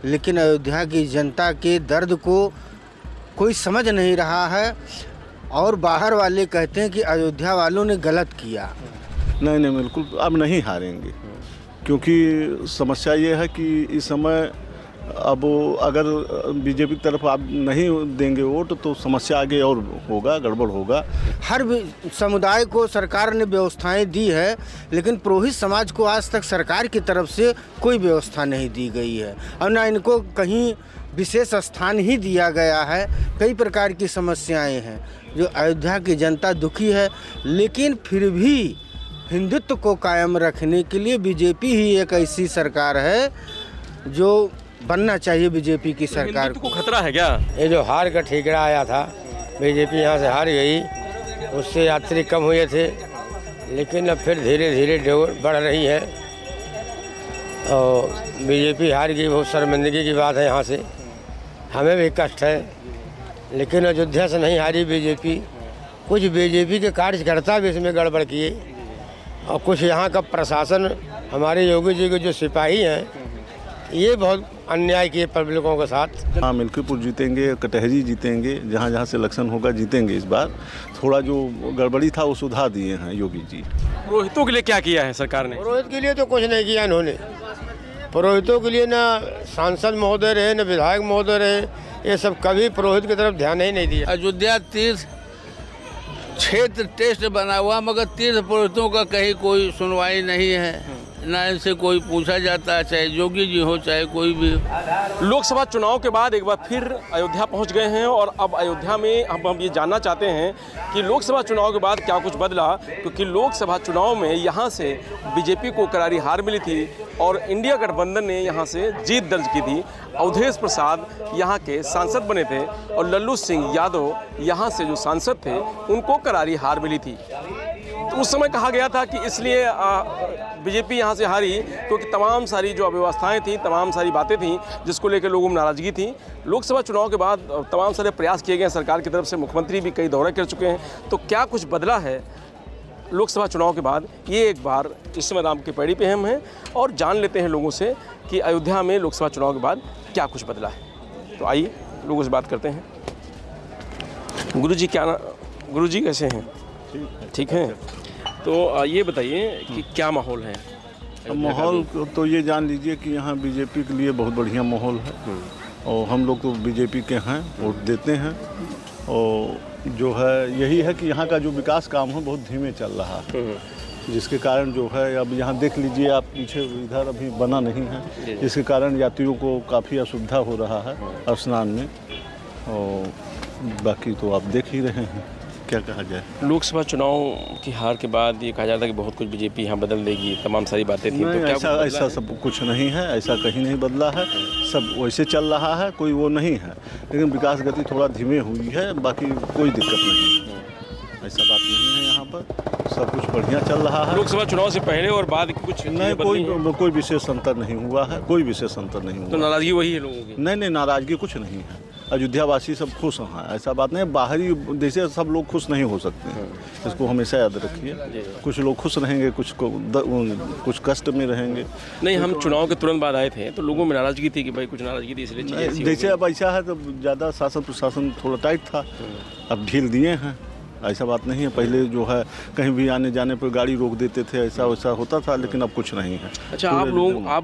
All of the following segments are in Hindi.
लेकिन अयोध्या की जनता के दर्द को कोई समझ नहीं रहा है और बाहर वाले कहते हैं कि अयोध्या वालों ने गलत किया। नहीं बिल्कुल अब नहीं हारेंगे, क्योंकि समस्या ये है कि इस समय अब अगर बीजेपी की तरफ आप नहीं देंगे वोट तो समस्या आगे और होगा, गड़बड़ होगा। हर समुदाय को सरकार ने व्यवस्थाएं दी है, लेकिन पुरोहित समाज को आज तक सरकार की तरफ से कोई व्यवस्था नहीं दी गई है और ना इनको कहीं विशेष स्थान ही दिया गया है। कई प्रकार की समस्याएं हैं जो अयोध्या की जनता दुखी है, लेकिन फिर भी हिंदुत्व को कायम रखने के लिए बीजेपी ही एक ऐसी सरकार है जो बनना चाहिए। बीजेपी की सरकार को खतरा है क्या? ये जो हार का ठीकरा आया था, बीजेपी यहाँ से हार गई, उससे यात्री कम हुए थे, लेकिन अब फिर धीरे धीरे बढ़ रही है और बीजेपी हार गई। बहुत शर्मिंदगी की बात है, यहाँ से हमें भी कष्ट है, लेकिन अयोध्या से नहीं हारी बीजेपी। कुछ बीजेपी के कार्यकर्ता भी इसमें गड़बड़ किए और कुछ यहाँ का प्रशासन, हमारे योगी जी के जो सिपाही हैं, ये बहुत अन्याय किए पब्लिकों के साथ। हाँ, मिल्कीपुर जीतेंगे, कटहरी जीतेंगे, जहाँ जहाँ से इलेक्शन होगा जीतेंगे। इस बार थोड़ा जो गड़बड़ी था वो सुधार दिए हैं योगी जी। पुरोहितों के लिए क्या किया है सरकार ने? पुरोहित के लिए तो कुछ नहीं किया इन्होंने। पुरोहितों के लिए ना सांसद महोदय रहे, न विधायक महोदय रहे, ये सब कभी पुरोहित की तरफ ध्यान ही नहीं दिया। अयोध्या तीर्थ क्षेत्र टेस्ट बना हुआ, मगर तीर्थ पुरोहितों का कहीं कोई सुनवाई नहीं है, ना इनसे कोई पूछा जाता है, चाहे योगी जी हो चाहे कोई भी। लोकसभा चुनाव के बाद एक बार फिर अयोध्या पहुंच गए हैं और अब अयोध्या में हम ये जानना चाहते हैं कि लोकसभा चुनाव के बाद क्या कुछ बदला, क्योंकि लोकसभा चुनाव में यहाँ से बीजेपी को करारी हार मिली थी और इंडिया गठबंधन ने यहाँ से जीत दर्ज की थी। अवधेश प्रसाद यहाँ के सांसद बने थे और लल्लू सिंह यादव यहाँ से जो सांसद थे उनको करारी हार मिली थी। तो उस समय कहा गया था कि इसलिए बीजेपी यहाँ से हारी क्योंकि तमाम सारी जो अव्यवस्थाएं थी, तमाम सारी बातें थीं जिसको लेकर लोगों में नाराज़गी थी। लोकसभा चुनाव के बाद तमाम सारे प्रयास किए गए सरकार की तरफ से, मुख्यमंत्री भी कई दौरे कर चुके हैं। तो क्या कुछ बदला है लोकसभा चुनाव के बाद, ये एक बार इस मैदान की पैड़ी पे हम हैं और जान लेते हैं लोगों से कि अयोध्या में लोकसभा चुनाव के बाद क्या कुछ बदला है। तो आइए लोगों से बात करते हैं। गुरुजी कैसे हैं? ठीक है। तो ये बताइए कि क्या माहौल है? माहौल तो ये जान लीजिए कि यहाँ बीजेपी के लिए बहुत बढ़िया माहौल है और हम लोग तो बीजेपी के हैं, वोट देते हैं। और जो है यही है कि यहाँ का जो विकास काम है बहुत धीमे चल रहा है, जिसके कारण जो है अब यहाँ देख लीजिए आप, पीछे इधर अभी बना नहीं है, जिसके कारण यात्रियों को काफ़ी असुविधा हो रहा है स्नान में। और बाकी तो आप देख ही रहे हैं, क्या कहा जाए। लोकसभा चुनाव की हार के बाद ये कहा जाता है कि बहुत कुछ बीजेपी यहाँ बदल देगी, तमाम सारी बातें थी। नहीं, तो ऐसा सब कुछ नहीं है, ऐसा कहीं नहीं बदला है, सब वैसे चल रहा है, कोई वो नहीं है। लेकिन विकास गति थोड़ा धीमे हुई है, बाकी कोई दिक्कत नहीं है, ऐसा बात नहीं है। यहाँ पर सब कुछ बढ़िया चल रहा है। लोकसभा चुनाव से पहले और बाद कुछ नहीं, कोई विशेष अंतर नहीं हुआ है, कोई विशेष अंतर नहीं हुआ। तो नाराजगी वही है लोगों की? नहीं, नाराजगी कुछ नहीं है। अयोध्या वासी सब खुश हैं, ऐसा बात नहीं। बाहरी जैसे सब लोग खुश नहीं हो सकते हैं, इसको हमेशा याद रखिए। कुछ लोग खुश रहेंगे, कुछ कष्ट में रहेंगे। नहीं, हम चुनाव के तुरंत बाद आए थे तो लोगों में नाराजगी थी कि भाई कुछ नाराजगी थी, इसलिए जैसे अब ऐसा है तो ज़्यादा शासन प्रशासन थोड़ा टाइट था, अब ढील दिए हैं, ऐसा बात नहीं है। पहले जो है कहीं भी आने जाने पर गाड़ी रोक देते थे, ऐसा वैसा होता था, लेकिन अब कुछ नहीं है। अच्छा, आप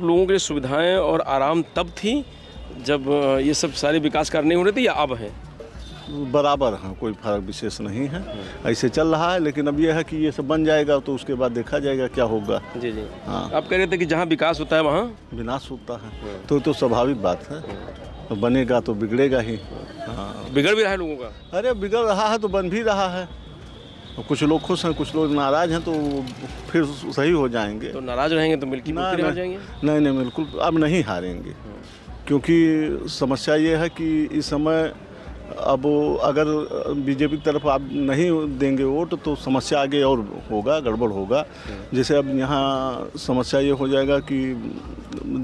लोगों के लिए सुविधाएं और आराम तब थी जब ये सब सारे विकास कार्य नहीं हो रहे थे या अब है? बराबर हैं, कोई फर्क विशेष नहीं है, ऐसे चल रहा है। लेकिन अब यह है कि ये सब बन जाएगा तो उसके बाद देखा जाएगा क्या होगा। जी। हाँ, आप कह रहे थे कि जहाँ विकास होता है वहाँ विनाश होता है, तो स्वाभाविक बात है, तो बनेगा तो बिगड़ेगा ही। हाँ, बिगड़ भी रहा है लोगों का। अरे बिगड़ रहा है तो बन भी रहा है। कुछ लोग खुश हैं, कुछ लोग नाराज हैं, तो फिर सही हो जाएंगे। तो नाराज रहेंगे तो मिल्की हार जाएंगे? नहीं, बिल्कुल अब नहीं हारेंगे, क्योंकि समस्या ये है कि इस समय अब अगर बीजेपी की तरफ आप नहीं देंगे वोट तो समस्या आगे और होगा, गड़बड़ होगा। जैसे अब यहाँ समस्या ये हो जाएगा कि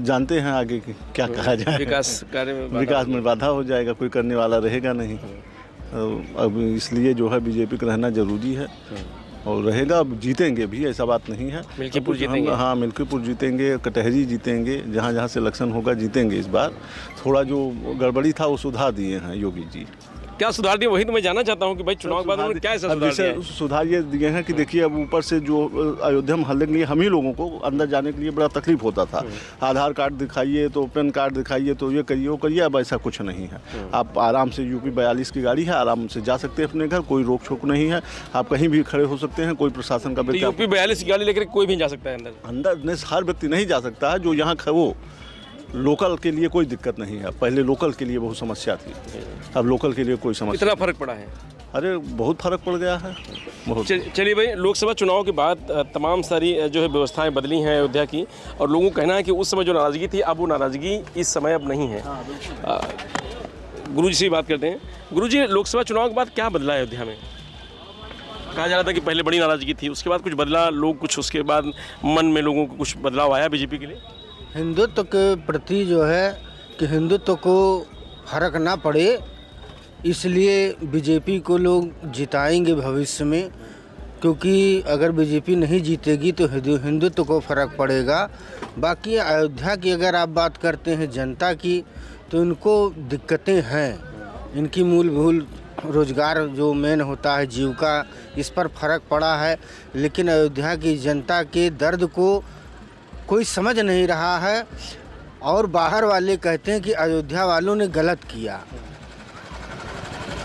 जानते हैं आगे कि क्या कहा जाए, विकास में बाधा हो जाएगा, कोई करने वाला रहेगा नहीं। अब इसलिए जो है बीजेपी का रहना जरूरी है। और रहेगा। अब जीतेंगे भी, ऐसा बात नहीं है। मिल्कीपुर जीतेंगे? हाँ, मिल्कीपुर जीतेंगे, कटहरी जीतेंगे, जहाँ जहाँ से इलेक्शन होगा जीतेंगे इस बार। थोड़ा जो गड़बड़ी था वो सुधार दिए हैं योगी जी। क्या सुधार दिए, वही तो मैं जानना चाहता हूँ कि भाई चुनाव के बाद उन्होंने क्या ऐसा सुधार दिया है? सुधार ये दिए हैं कि देखिए, अब ऊपर से जो अयोध्या महल्ले के लिए हम ही लोगों को अंदर जाने के लिए बड़ा तकलीफ होता था। आधार कार्ड दिखाइए तो पैन कार्ड दिखाइए तो ये करिए वो करिए, अब ऐसा कुछ नहीं है। आप आराम से यूपी 42 की गाड़ी है, आराम से जा सकते हैं अपने घर, कोई रोक छोक नहीं है। आप कहीं भी खड़े हो सकते हैं, कोई प्रशासन का व्यक्ति यूपी 42 की गाड़ी लेकर कोई भी जा सकता है अंदर हर व्यक्ति नहीं जा सकता है जो यहाँ वो लोकल के लिए कोई दिक्कत नहीं है। पहले लोकल के लिए बहुत समस्या थी, अब लोकल के लिए कोई समस्या। कितना फर्क पड़ा है? अरे बहुत फर्क पड़ गया है, बहुत। चलिए भाई, लोकसभा चुनाव के बाद तमाम सारी जो है व्यवस्थाएं बदली हैं अयोध्या की, और लोगों का कहना है कि उस समय जो नाराज़गी थी अब वो नाराज़गी इस समय अब नहीं है। गुरुजी से बात करते हैं। गुरुजी, लोकसभा चुनाव के बाद क्या बदला है अयोध्या में? कहा जा रहा था कि पहले बड़ी नाराज़गी थी, उसके बाद कुछ बदला, लोग कुछ उसके बाद मन में लोगों को कुछ बदलाव आया बीजेपी के लिए? हिंदुत्व के प्रति जो है कि हिंदुत्व को फर्क ना पड़े, इसलिए बीजेपी को लोग जिताएंगे भविष्य में। क्योंकि अगर बीजेपी नहीं जीतेगी तो हिंदुत्व को फर्क पड़ेगा। बाकी अयोध्या की अगर आप बात करते हैं जनता की, तो इनको दिक्कतें हैं। इनकी मूलभूत रोजगार जो मेन होता है, जीविका, इस पर फर्क पड़ा है। लेकिन अयोध्या की जनता के दर्द को कोई समझ नहीं रहा है, और बाहर वाले कहते हैं कि अयोध्या वालों ने गलत किया।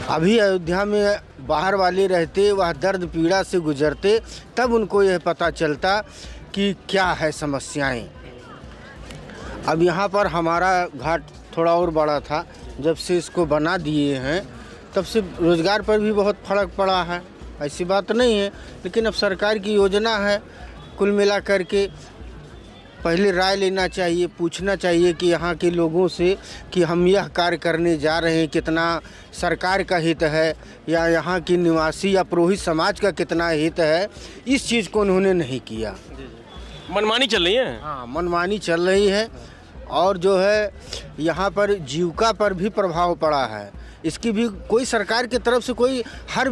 अभी अयोध्या में बाहर वाले रहते, वह दर्द पीड़ा से गुजरते, तब उनको यह पता चलता कि क्या है समस्याएं। अब यहाँ पर हमारा घाट थोड़ा और बड़ा था, जब से इसको बना दिए हैं तब से रोज़गार पर भी बहुत फर्क पड़ा है, ऐसी बात नहीं है। लेकिन अब सरकार की योजना है, कुल मिला करके पहले राय लेना चाहिए, पूछना चाहिए कि यहाँ के लोगों से कि हम यह कार्य करने जा रहे हैं, कितना सरकार का हित है, या यहाँ की निवासी या पुरोहित समाज का कितना हित है। इस चीज़ को उन्होंने नहीं किया। मनमानी चल रही है। हाँ, मनमानी चल रही है, और जो है यहाँ पर जीविका पर भी प्रभाव पड़ा है। इसकी भी कोई सरकार की तरफ से कोई, हर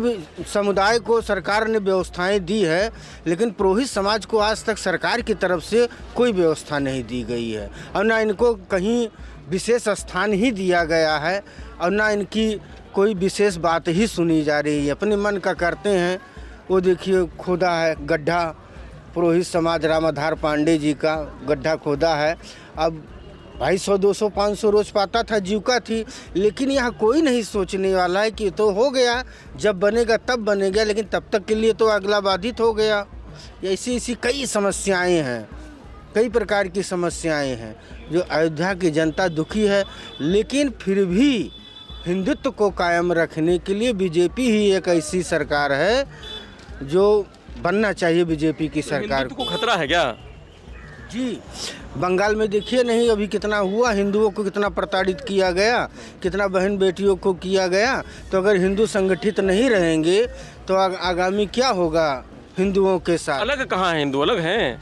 समुदाय को सरकार ने व्यवस्थाएं दी है, लेकिन पुरोहित समाज को आज तक सरकार की तरफ से कोई व्यवस्था नहीं दी गई है, और ना इनको कहीं विशेष स्थान ही दिया गया है, और ना इनकी कोई विशेष बात ही सुनी जा रही है। अपने मन का करते हैं। वो देखिए खोदा है गड्ढा, पुरोहित समाज रामाधार पांडे जी का गड्ढा खोदा है। अब भाई 100, 200, 500 रोज पाता था, जीविका थी। लेकिन यहाँ कोई नहीं सोचने वाला है कि तो हो गया, जब बनेगा तब बनेगा, लेकिन तब तक के लिए तो अगला बाधित हो गया। ऐसी कई समस्याएं हैं, कई प्रकार की समस्याएं हैं जो अयोध्या की जनता दुखी है। लेकिन फिर भी हिंदुत्व को कायम रखने के लिए बीजेपी ही एक ऐसी सरकार है जो बनना चाहिए। बीजेपी की सरकार को खतरा है क्या? जी, बंगाल में देखिए नहीं अभी कितना हुआ, हिंदुओं को कितना प्रताड़ित किया गया, कितना बहन बेटियों को किया गया। तो अगर हिंदू संगठित नहीं रहेंगे तो आगामी क्या होगा हिंदुओं के साथ? अलग कहाँ है हिंदू? अलग हैं?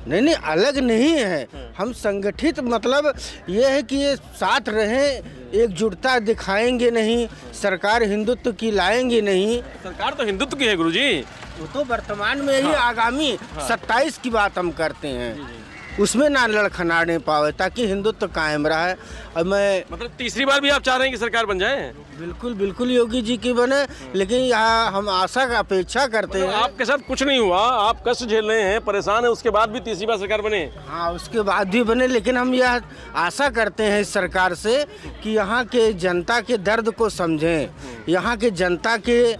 नहीं, अलग नहीं है। हम संगठित मतलब ये है कि ये साथ रहें, एकजुटता दिखाएंगे नहीं, सरकार हिंदुत्व की लाएंगे नहीं। सरकार तो हिंदुत्व की है गुरुजी। वो तो वर्तमान में ही आगामी 27 की बात हम करते हैं, उसमें ना लड़खड़ाने पावे, ताकि हिंदुत्व कायम रहे। और मैं मतलब तीसरी बार भी आप चाह रहे हैं कि सरकार बन जाए? बिल्कुल बिल्कुल योगी जी की बने, लेकिन यहाँ हम आशा का अपेक्षा करते हैं। आपके साथ कुछ नहीं हुआ, आप कष्ट झेल रहे हैं, परेशान हैं, उसके बाद भी तीसरी बार सरकार बने? हाँ, उसके बाद भी बने, लेकिन हम यह आशा करते हैं इस सरकार से कि यहाँ के जनता के दर्द को समझें, यहाँ के जनता के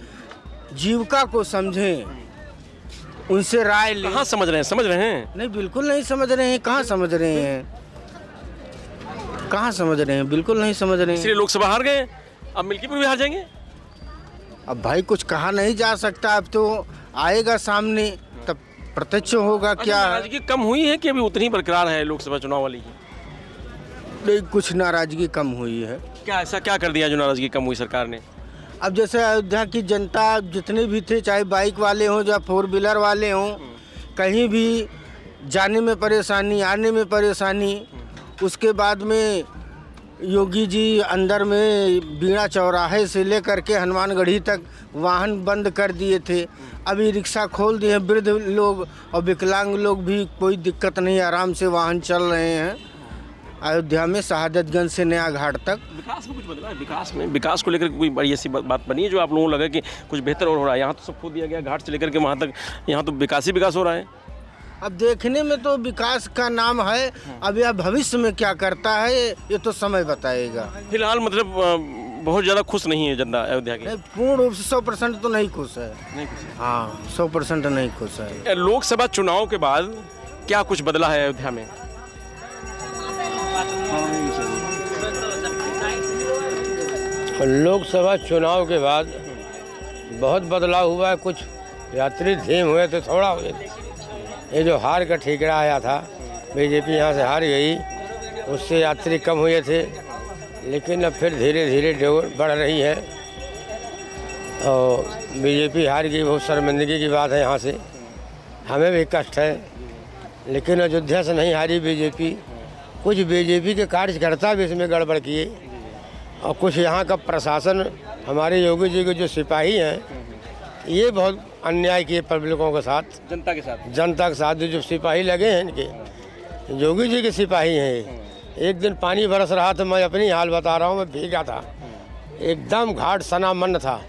जीविका को समझें, उनसे राय लें। कहाँ समझ रहे हैं? समझ रहे हैं? नहीं, बिल्कुल नहीं समझ रहे हैं। कहाँ समझ रहे हैं? कहाँ समझ रहे हैं? बिल्कुल नहीं समझ रहे हैं। इसलिए लोकसभा हार गए, अब मिल्कीपुर भी हार जाएंगे। अब भाई कुछ कहा नहीं जा सकता, अब तो आएगा सामने तब प्रत्यक्ष होगा क्या। नाराजगी कम हुई है कि अभी उतनी बरकरार है लोकसभा चुनाव वाली की? नहीं, कुछ नाराजगी कम हुई है। क्या ऐसा क्या कर दिया जो नाराजगी कम हुई सरकार ने? अब जैसे अयोध्या की जनता जितने भी थे, चाहे बाइक वाले हों या 4 व्हीलर वाले हों, कहीं भी जाने में परेशानी, आने में परेशानी, उसके बाद में योगी जी अंदर में बीणा चौराहे से लेकर के हनुमानगढ़ी तक वाहन बंद कर दिए थे। अभी रिक्शा खोल दिए, वृद्ध लोग और विकलांग लोग भी कोई दिक्कत नहीं, आराम से वाहन चल रहे हैं अयोध्या में शहादतगंज से नया घाट तक। विकास में कुछ बदला है? विकास को लेकर कोई बड़ी ऐसी बात बनी है जो आप लोगों को लगा कि कुछ बेहतर और हो रहा है? यहाँ तो सब खो दिया गया, घाट से लेकर के वहाँ तक, यहाँ तो विकास ही विकास हो रहा है। अब देखने में तो विकास का नाम है, अब यह भविष्य में क्या करता है ये तो समय बताएगा। फिलहाल मतलब बहुत ज़्यादा खुश नहीं है जनता अयोध्या की? पूर्ण रूप से 100% तो नहीं खुश है। हाँ, 100% नहीं खुश है। लोकसभा चुनाव के बाद क्या कुछ बदला है अयोध्या में? लोकसभा चुनाव के बाद बहुत बदलाव हुआ है। कुछ यात्री धीम हुए थे, थोड़ा हुए थे। ये जो हार का ठीकरा आया था, बीजेपी यहाँ से हार गई, उससे यात्री कम हुए थे, लेकिन अब फिर धीरे धीरे बढ़ रही है और बीजेपी हार गई। बहुत शर्मिंदगी की बात है, यहाँ से हमें भी कष्ट है, लेकिन अयोध्या से नहीं हारी बीजेपी। कुछ बीजेपी के कार्यकर्ता भी इसमें गड़बड़ किए और कुछ यहाँ का प्रशासन, हमारे योगी जी के जो सिपाही हैं, ये बहुत अन्याय किए पब्लिकों के साथ, जनता के साथ। जो सिपाही लगे हैं इनके, योगी जी के सिपाही हैं। एक दिन पानी बरस रहा था, मैं अपनी हाल बता रहा हूँ, मैं भीगा था, एकदम घाट सनामन था।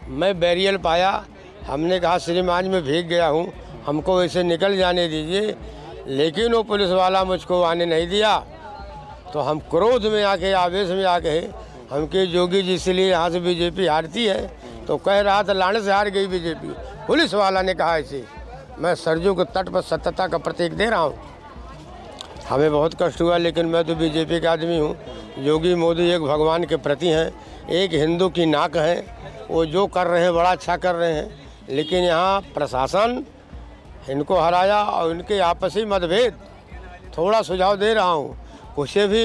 मैं बैरियल पाया, हमने कहा श्रीमान मैं भीग गया हूँ, हमको ऐसे निकल जाने दीजिए, लेकिन वो पुलिस वाला मुझको आने नहीं दिया। तो हम क्रोध में आके, आवेश में आके, हमके योगी जी इसलिए यहाँ से बीजेपी हारती है, तो कह रहा था लाने से हार गई बीजेपी। पुलिस वाला ने कहा ऐसे। मैं सरजू के तट पर सत्यता का प्रतीक दे रहा हूँ। हमें बहुत कष्ट हुआ, लेकिन मैं तो बीजेपी का आदमी हूँ। योगी मोदी एक भगवान के प्रति हैं, एक हिंदू की नाक है। वो जो कर रहे हैं बड़ा अच्छा कर रहे हैं, लेकिन यहाँ प्रशासन इनको हराया और इनके आपसी मतभेद, थोड़ा सुझाव दे रहा हूँ, उससे भी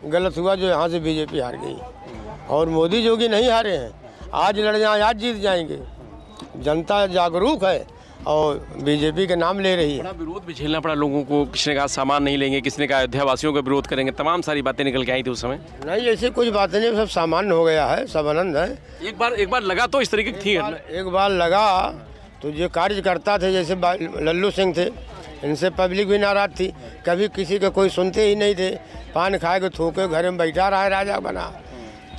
गलत हुआ जो यहाँ से बीजेपी हार गई। और मोदी योगी नहीं हारे हैं, आज लड़ जाएं आज जीत जाएंगे। जनता जागरूक है और बीजेपी के नाम ले रही है। बड़ा विरोध भी झेलना पड़ा लोगों को, किसी ने कहा सामान नहीं लेंगे, किसी ने कहा अयोध्या वासियों का विरोध करेंगे, तमाम सारी बातें निकल के आई थी उस समय। नहीं, ऐसी कुछ बातें नहीं, सब सामान्य हो गया है, सब आनंद है। एक बार लगा तो इस तरीके की थी, एक बार लगा तो जो कार्यकर्ता थे, जैसे लल्लू सिंह थे, इनसे पब्लिक भी नाराज थी। कभी किसी का कोई सुनते ही नहीं थे, पान खाए के थूके घर में बैठा रहा है राजा बना।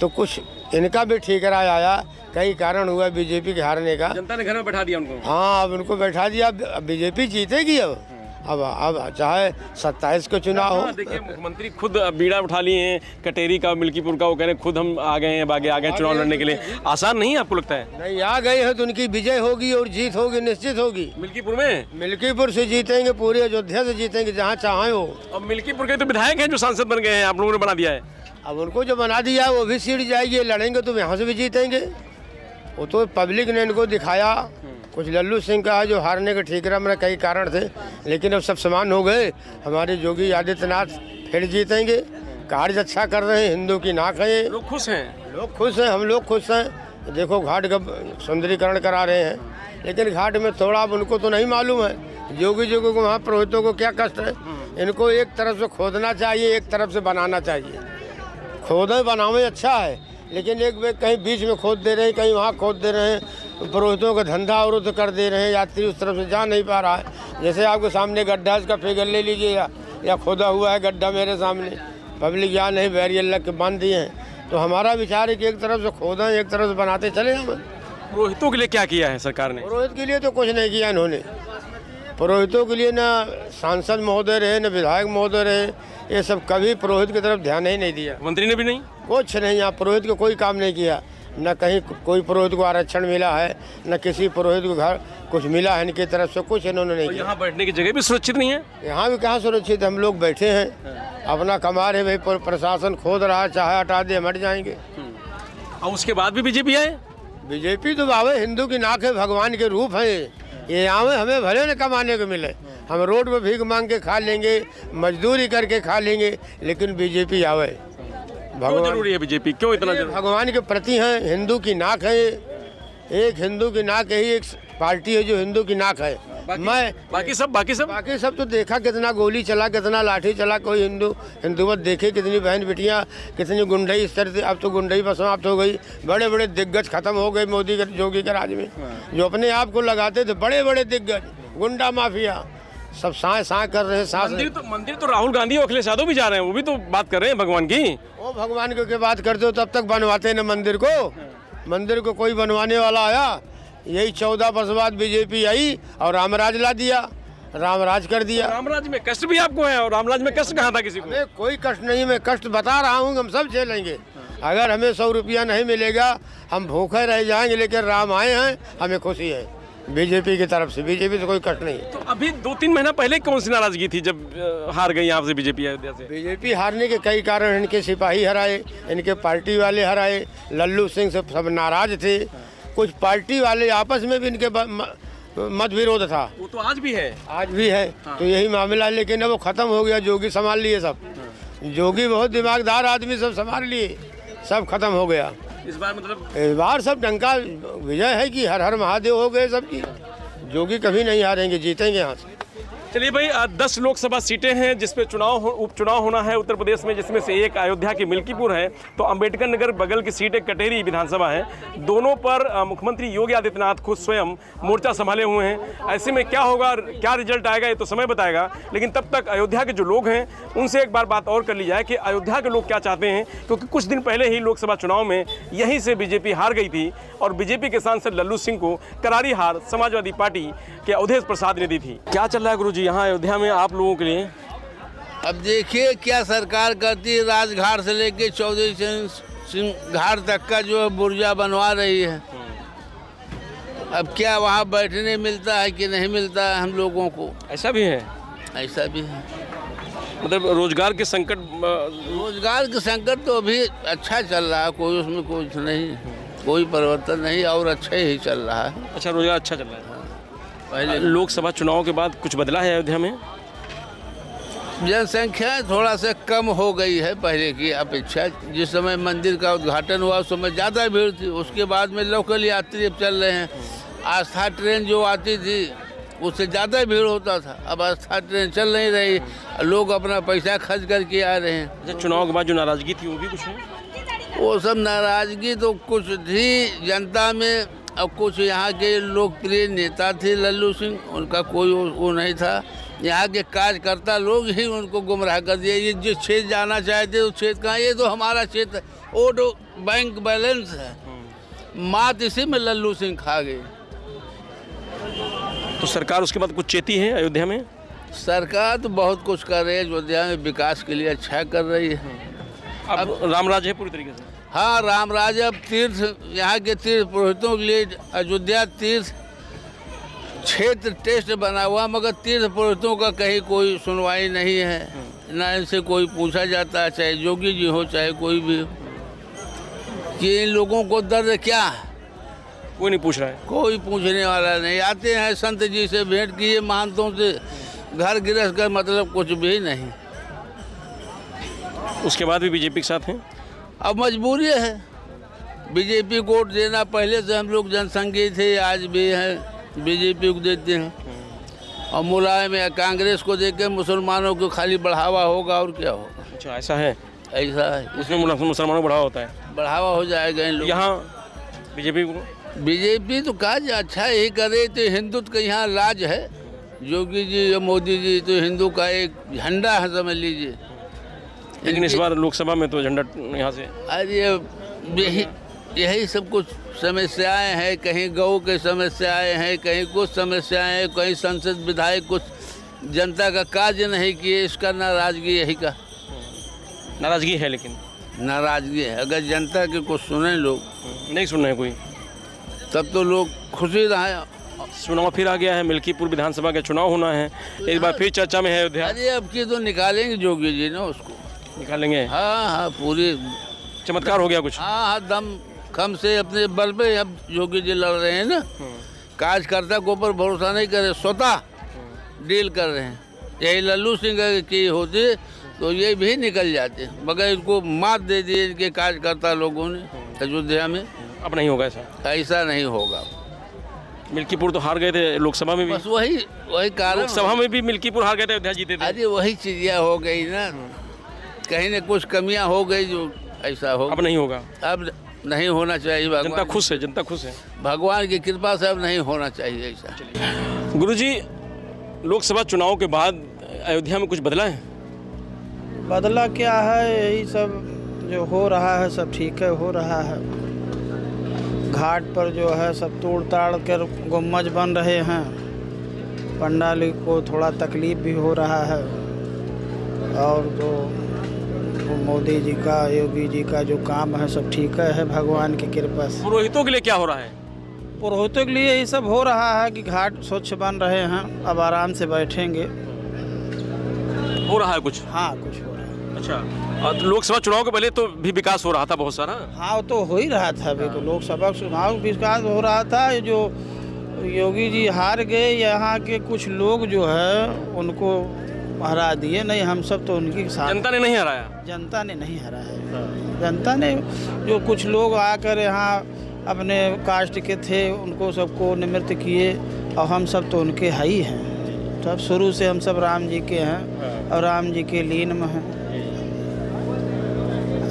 तो कुछ इनका भी ठीकरा आया, कई कारण हुआ बीजेपी के हारने का। जनता ने घर में बैठा दिया उनको। हाँ, अब उनको बैठा दिया, बीजेपी जीतेगी। अब चाहे 27 को चुनाव हो। देखिए, मुख्यमंत्री खुद बीड़ा उठा लिए हैं कटेरी का, मिल्कीपुर का। वो कह रहे हैं खुद हम आ गए हैं, आगे आ गए चुनाव लड़ने के लिए। आसान नहीं है आपको लगता है? नहीं, आ गए हैं तो उनकी विजय होगी और जीत होगी, निश्चित होगी। मिल्कीपुर में? मिल्कीपुर से जीतेंगे, पूरे अयोध्या से जीतेंगे, जहाँ चाहे हो। और मिल्कीपुर के तो विधायक हैं जो सांसद बन गए हैं, आप लोगों ने बना दिया है। अब उनको जो बना दिया है वो भी सीट जाएगी, लड़ेंगे तो यहाँ से भी जीतेंगे। वो तो पब्लिक ने इनको दिखाया। कुछ लल्लू सिंह का जो हारने के ठीकरा में कई कारण थे, लेकिन अब सब समान हो गए। हमारे योगी आदित्यनाथ फिर जीतेंगे, कार्य अच्छा कर रहे हैं, हिंदू की नाक है। लोग खुश हैं, हम लोग खुश हैं। देखो घाट का सुंदरीकरण करा रहे हैं, लेकिन घाट में थोड़ा अब उनको तो नहीं मालूम है योगी जी को वहाँ पुरोहितों को क्या कष्ट है। इनको एक तरफ से खोदना चाहिए, एक तरफ से बनाना चाहिए। खोदे बनावे अच्छा है, लेकिन एक वे कहीं बीच में खोद दे रहे हैं, कहीं वहाँ खोद दे रहे हैं। पुरोहितों का धंधा अवरुद्ध कर दे रहे हैं, यात्री उस तरफ से जा नहीं पा रहा है। जैसे आपके सामने गड्ढा, इसका फिगर ले लीजिए, या खोदा हुआ है गड्ढा मेरे सामने, पब्लिक यहाँ नहीं बैरियर लग के बांध दिए हैं। तो हमारा विचार है कि एक तरफ से खोदें, एक तरफ से बनाते चले हम। पुरोहितों के लिए क्या किया है सरकार ने? पुरोहित के लिए तो कुछ नहीं किया इन्होंने। पुरोहितों के लिए ना सांसद महोदय रहे, न विधायक महोदय रहे, ये सब कभी पुरोहित की तरफ ध्यान ही नहीं दिया। मंत्री ने भी नहीं, कुछ नहीं। यहाँ पुरोहित को कोई काम नहीं किया, न कहीं कोई पुरोहित को आरक्षण मिला है, न किसी पुरोहित को घर कुछ मिला है इनकी तरफ से, कुछ इन्होंने नहीं किया। यहाँ बैठने की जगह भी सुरक्षित नहीं है। यहाँ भी कहाँ सुरक्षित, हम लोग बैठे हैं अपना कमा रहे, भाई प्रशासन खोद रहा है, चाहे हटा दे हट जाएंगे। और उसके बाद भी बीजेपी आए? बीजेपी तो बाबा हिंदू की नाक है, भगवान के रूप है। ये आवे हमें भले न कमाने को मिले, हम रोड पे भीख मांग के खा लेंगे, मजदूरी करके खा लेंगे, लेकिन बीजेपी आवे। क्यों जरूरी है बीजेपी, क्यों इतना जरूरी? भगवान के प्रति हैं, हिंदू की नाक है। एक हिंदू की नाक, यही एक पार्टी है जो हिंदू की नाक है। बाकी सब तो देखा कितना गोली चला, कितना लाठी चला, कोई हिंदुवत देखे, कितनी बहन बेटियां, कितनी गुंडई इस तरह से। अब तो गुंडई बस समाप्त हो गई, बड़े बड़े दिग्गज खत्म हो गए मोदी के योगी के राज में। जो अपने आप को लगाते थे बड़े बड़े दिग्गज, गुंडा माफिया सब सांय कर रहे हैं। मंदिर तो राहुल गांधी और अखिलेश यादव भी जा रहे हैं, वो भी तो बात कर रहे हैं भगवान की। वो भगवान की बात करते हो तब तक बनवाते न मंदिर को कोई बनवाने वाला आया? यही 14 वर्ष बाद बीजेपी आई और रामराज ला दिया, रामराज कर दिया। रामराज में कष्ट भी आपको है, और रामराज में कष्ट कहाँ था किसी को? कोई कष्ट नहीं, मैं कष्ट बता रहा हूँ, हम सब झेलेंगे। अगर हमें 100 रुपया नहीं मिलेगा हम भूखे रह जाएंगे, लेकिन राम आए हैं, हमें खुशी है बीजेपी की तरफ से। बीजेपी से कोई कष्ट नहीं। तो अभी 2-3 महीना पहले कौन सी नाराजगी थी जब हार गई यहाँ से बीजेपी अयोध्या से? बीजेपी हारने के कई कारण, इनके सिपाही हराए, इनके पार्टी वाले हराए, लल्लू सिंह से सब नाराज थे। कुछ पार्टी वाले आपस में भी इनके मत विरोध था। वो तो आज भी है। हाँ। तो यही मामला, लेकिन अब वो खत्म हो गया। जोगी संभाल लिए सब। जोगी बहुत दिमागदार आदमी, सब संभाल लिए, सब खत्म हो गया। इस बार मतलब इस बार सब डंका विजय है कि हर हर महादेव हो गए सबकी। जोगी कभी नहीं हारेंगे, जीतेंगे यहाँ से। चलिए भाई, 10 लोकसभा सीटें हैं जिसपे उपचुनाव होना है उत्तर प्रदेश में, जिसमें से एक अयोध्या की मिल्कीपुर है, तो अंबेडकर नगर बगल की सीट एक कटेरी विधानसभा है। दोनों पर मुख्यमंत्री योगी आदित्यनाथ खुद स्वयं मोर्चा संभाले हुए हैं। ऐसे में क्या होगा, क्या रिजल्ट आएगा, ये तो समय बताएगा। लेकिन तब तक अयोध्या के जो लोग हैं उनसे एक बार बात और कर ली जाए कि अयोध्या के लोग क्या चाहते हैं, क्योंकि कुछ दिन पहले ही लोकसभा चुनाव में यहीं से बीजेपी हार गई थी और बीजेपी के सांसद लल्लू सिंह को करारी हार समाजवादी पार्टी के अवधेश प्रसाद ने दी थी। क्या चल रहा है गुरुजी यहाँ अयोध्या में आप लोगों के लिए? अब देखिए क्या सरकार करती है। राजघाट से लेके चौधरी सिंह घाट तक का जो बुर्जा बनवा रही है। अब क्या वहाँ बैठने मिलता है कि नहीं मिलता है हम लोगों को? ऐसा भी है। ऐसा भी है, मतलब रोजगार के संकट तो अभी अच्छा चल रहा है, कोई उसमें कुछ नहीं, कोई परिवर्तन नहीं, और अच्छा ही चल रहा है। अच्छा, रोजगार अच्छा चल रहा है। पहले लोकसभा चुनाव के बाद कुछ बदला है अयोध्या में? जनसंख्या थोड़ा सा कम हो गई है पहले की अपेक्षा। जिस समय मंदिर का उद्घाटन हुआ उस समय ज़्यादा भीड़ थी। उसके बाद में लोकल यात्री अब चल रहे हैं। आस्था ट्रेन जो आती थी उससे ज़्यादा भीड़ होता था, अब आस्था ट्रेन चल नहीं रही, लोग अपना पैसा खर्च करके आ रहे हैं। अच्छा, चुनाव के बाद जो नाराजगी थी वो भी कुछ है? वो सब नाराजगी तो कुछ थी जनता में। अब कुछ यहाँ के लोकप्रिय नेता थे लल्लू सिंह, उनका कोई वो नहीं था। यहाँ के कार्यकर्ता लोग ही उनको गुमराह कर दिए। ये जिस क्षेत्र जाना चाहते उस क्षेत्र कहाँ, ये तो हमारा क्षेत्र, वो तो बैंक बैलेंस है, मात इसी में लल्लू सिंह खा गए। तो सरकार उसके बाद कुछ चेती है अयोध्या में? सरकार तो बहुत कुछ कर रही है, अयोध्या में विकास के लिए अच्छा कर रही है। अब रामराज है पूरी तरीके से? हाँ, रामराज। अब तीर्थ, यहाँ के तीर्थ पुरोहितों के लिए अयोध्या तीर्थ क्षेत्र टेस्ट बना हुआ, मगर तीर्थ पुरोहितों का कहीं कोई सुनवाई नहीं है, ना इनसे कोई पूछा जाता है, चाहे योगी जी हो चाहे कोई भी हो, कि इन लोगों को दर्द क्या है। कोई नहीं पूछ रहा है, कोई पूछने वाला नहीं। आते हैं संत जी से भेंट किए, महंतों से, घर गृहस्थ का मतलब कुछ भी नहीं। उसके बाद भी बीजेपी के साथ हैं? अब मजबूरी है, बीजेपी को वोट देना। पहले से हम लोग जनसंघी थे, आज भी हैं, बीजेपी को देते हैं। और मुलायम या कांग्रेस को देके मुसलमानों को खाली बढ़ावा होगा, और क्या होगा। अच्छा, ऐसा है? ऐसा है, उसमें मुसलमानों को बढ़ावा होता है, बढ़ावा हो जाएगा इन लोग। यहाँ बीजेपी तो काज अच्छा ही करे, तो हिंदुत्व का यहाँ लाज है। योगी जी या मोदी जी तो हिंदू का एक झंडा है, समझ लीजिए। लेकिन इस बार लोकसभा में तो झंडा यहाँ से, अरे यही सब कुछ समस्याएं हैं। कहीं गौ के समस्याएं हैं, कहीं कुछ समस्याएं हैं, कहीं संसद विधायक कुछ जनता का कार्य नहीं किए, इसका नाराजगी यही का नाराजगी है। लेकिन नाराजगी है, अगर जनता के कुछ सुने लोग, नहीं सुन रहे कोई, तब तो लोग खुशी रहे। चुनाव फिर आ गया है, मिल्कीपुर विधानसभा का चुनाव होना है, एक बार फिर चर्चा में है अयोध्या। अरे अब की तो निकालेंगे योगी जी ना, उसको निकालेंगे। हाँ, पूरी चमत्कार हो गया कुछ। हाँ, दम खम से अपने बल पे अब योगी जी लड़ रहे हैं ना। कार्यकर्ता के ऊपर भरोसा नहीं करे, स्वतः डील कर रहे हैं। यही लल्लू सिंह की होती तो ये भी निकल जाते, मगर इनको मात दे दी इनके कार्यकर्ता लोगों ने अयोध्या में। अब नहीं होगा ऐसा? ऐसा नहीं होगा। मिल्कीपुर तो हार गए थे लोकसभा में भी, बस वही कारण। लोकसभा में भी मिल्कीपुर हार गए थे, अयोध्या जीते थे। अरे वही चीज़ें हो गई ना, कहीं न कुछ कमियां हो गई जो ऐसा हो। अब नहीं होगा, अब नहीं होना चाहिए। जनता खुश है, जनता खुश है, भगवान की कृपा से अब नहीं होना चाहिए ऐसा। गुरुजी, लोकसभा चुनाव के बाद अयोध्या में कुछ बदला है? बदला क्या है, यही सब जो हो रहा है सब ठीक है, हो रहा है। घाट पर जो है सब तोड़ ताड़ कर गुम्बज बन रहे हैं, पंडाल को थोड़ा तकलीफ भी हो रहा है। और तो मोदी जी का, योगी जी का जो काम है सब ठीक है भगवान की कृपा से। पुरोहितों के लिए क्या हो रहा है? पुरोहितों के लिए ये सब हो रहा है कि घाट स्वच्छ बन रहे हैं, अब आराम से बैठेंगे। हो रहा है कुछ? हाँ, कुछ हो रहा है। अच्छा, और लोकसभा चुनाव के पहले तो भी विकास हो रहा था बहुत सारा। हाँ, वो तो हो ही रहा था। अभी तो लोकसभा चुनाव विकास हो रहा था। जो योगी जी हार गए, यहाँ के कुछ लोग जो है उनको हरा दिए। नहीं, हम सब तो उनके साथ। जनता ने नहीं हराया? जनता ने नहीं हराया। जनता ने जो कुछ लोग आकर यहाँ अपने कास्ट के थे उनको सबको निमित्त किए, और हम सब तो उनके ही हैं। सब शुरू से हम सब राम जी के हैं और राम जी के लीन में हैं,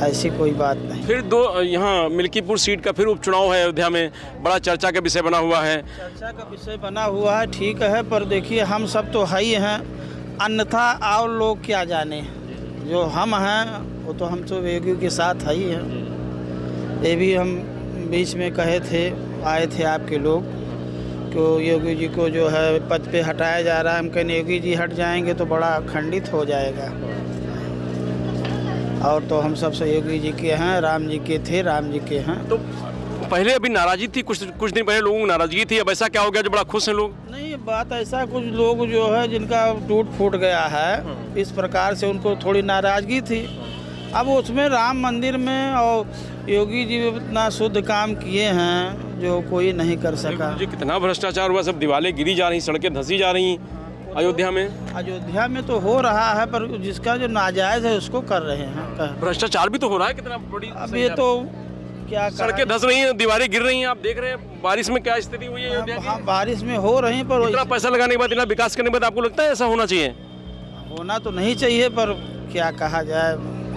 ऐसी कोई बात नहीं। फिर यहाँ मिल्कीपुर सीट का फिर उपचुनाव है अयोध्या में, बड़ा चर्चा का विषय बना हुआ है। चर्चा का विषय बना हुआ है, ठीक है, पर देखिए हम सब तो ही हैं, अन्यथा और लोग क्या जाने। जो हम हैं वो तो हम तो योगी के साथ ही हैं। ये भी हम बीच में कहे थे, आए थे आपके लोग, कि योगी जी को जो है पद पे हटाया जा रहा है। हम कहें योगी जी हट जाएंगे तो बड़ा खंडित हो जाएगा। और तो हम सब योगी जी के हैं, राम जी के थे, राम जी के हैं। तो पहले अभी नाराजगी थी, कुछ दिन पहले लोगों को नाराजगी थी, अब ऐसा क्या हो गया जो बड़ा खुश हैं लोग? नहीं, बात ऐसा, कुछ लोग जो है जिनका टूट फूट गया है, इस प्रकार से उनको थोड़ी नाराजगी थी। अब उसमें राम मंदिर में और योगी जी इतना शुद्ध काम किए हैं जो कोई नहीं कर सका। जी, कितना भ्रष्टाचार हुआ, सब दीवारें गिरी जा रही, सड़कें धंसी जा रही अयोध्या में। अयोध्या में तो हो रहा है, पर जिसका जो नाजायज है उसको कर रहे हैं। भ्रष्टाचार भी तो हो रहा है, कितना बड़ी। अब ये तो क्या, सड़कें धंस रही हैं, दीवारें गिर रही हैं, आप देख रहे हैं बारिश में क्या स्थिति हुई है अयोध्या की। हाँ, बारिश में हो रही, पर इतना पैसा लगाने के बाद, इतना विकास करने के बाद आपको लगता है ऐसा होना चाहिए? होना तो नहीं चाहिए, पर क्या कहा जाए,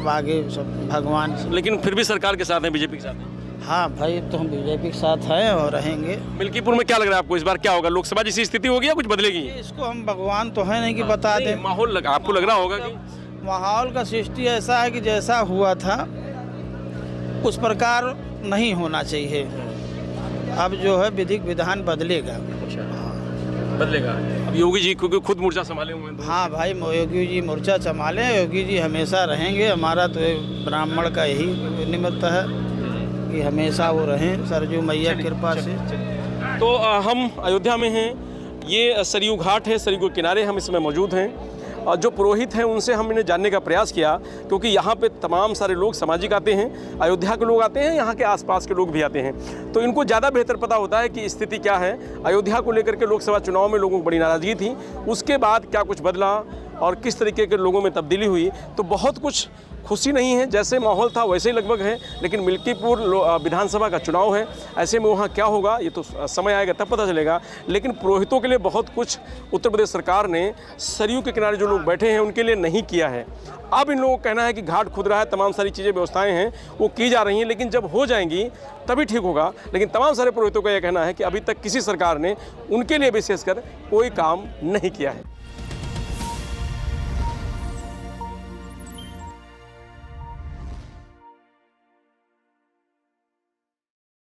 आगे सब भगवान। लेकिन फिर भी सरकार के साथ हैं, बीजेपी के साथ हैं। हाँ भाई, तो हम बीजेपी के साथ हैं और रहेंगे। मिल्कीपुर में क्या लग रहा है आपको, इस बार क्या होगा? लोकसभा जैसी स्थिति होगी या कुछ बदलेगी? इसको हम भगवान तो है नहीं कि बता दें। माहौल आपको लग रहा होगा कि माहौल का सृष्टि ऐसा है कि जैसा हुआ था उस प्रकार नहीं होना चाहिए। अब जो है विधिक विधान बदलेगा। बदलेगा। अब योगी जी क्योंकि खुद मोर्चा संभाले हुए हैं। हाँ भाई, योगी जी मोर्चा संभाले, योगी जी हमेशा रहेंगे। हमारा तो ब्राह्मण का यही निमित्त है कि हमेशा वो रहें सरजू मैया कृपा से। तो हम अयोध्या में हैं, ये सरयू घाट है, सरयू के किनारे हम इसमें मौजूद हैं। और जो पुरोहित हैं उनसे हमने जानने का प्रयास किया, क्योंकि यहाँ पे तमाम सारे लोग सामाजिक आते हैं, अयोध्या के लोग आते हैं, यहाँ के आसपास के लोग भी आते हैं, तो इनको ज़्यादा बेहतर पता होता है कि स्थिति क्या है। अयोध्या को लेकर के लोकसभा चुनाव में लोगों को बड़ी नाराज़गी थी, उसके बाद क्या कुछ बदला और किस तरीके के लोगों में तब्दीली हुई, तो बहुत कुछ खुशी नहीं है, जैसे माहौल था वैसे ही लगभग है। लेकिन मिल्कीपुर विधानसभा का चुनाव है, ऐसे में वहाँ क्या होगा ये तो समय आएगा तब पता चलेगा। लेकिन पुरोहितों के लिए बहुत कुछ उत्तर प्रदेश सरकार ने सरयू के किनारे जो लोग बैठे हैं उनके लिए नहीं किया है। अब इन लोगों का कहना है कि घाट खुद रहा है, तमाम सारी चीज़ें व्यवस्थाएं हैं वो की जा रही हैं, लेकिन जब हो जाएंगी तभी ठीक होगा। लेकिन तमाम सारे पुरोहितों का यह कहना है कि अभी तक किसी सरकार ने उनके लिए विशेषकर कोई काम नहीं किया है।